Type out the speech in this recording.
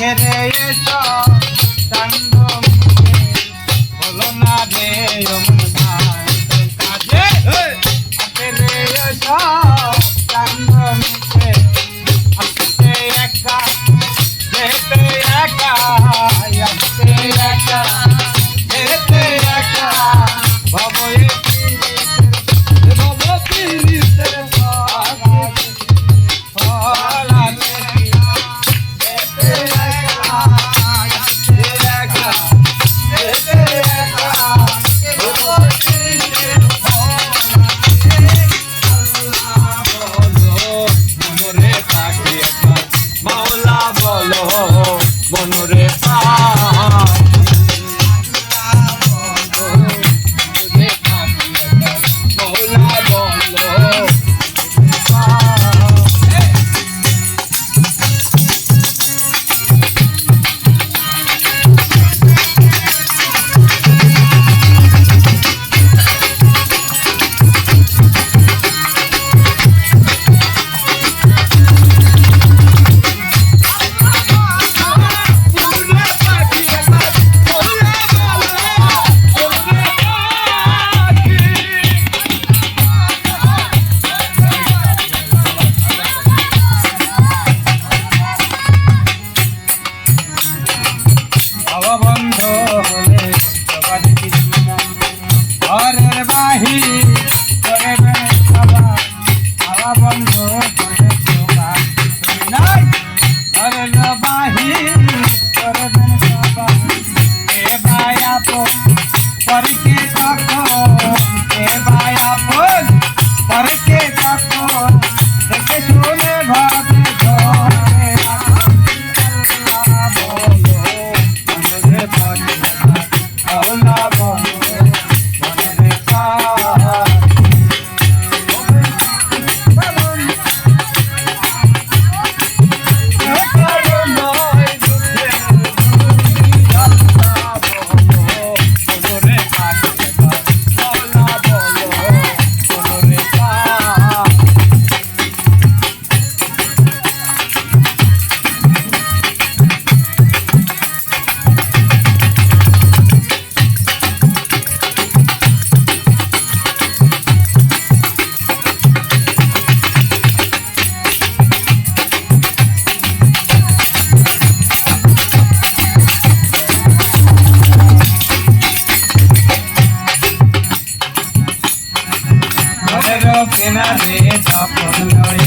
আখেরে এসো চান্দ বলো না রে অমন ভাই কাজে আখেরে এসো চান্দ মুখে আসতে একা যেতে একা আসতে একা যেতে একা ভবয়ে মনরে বন্ধ হলে ঘরের বাহির করে খাওয়া বন্ধ করে নাই ঘরের বাহির করে খাওয়া এ ভাই আপন পরকে তখন এ ভাই আপন পরকে তখন দেখে শুনে ভাবে ঘরে কেনা রে তখন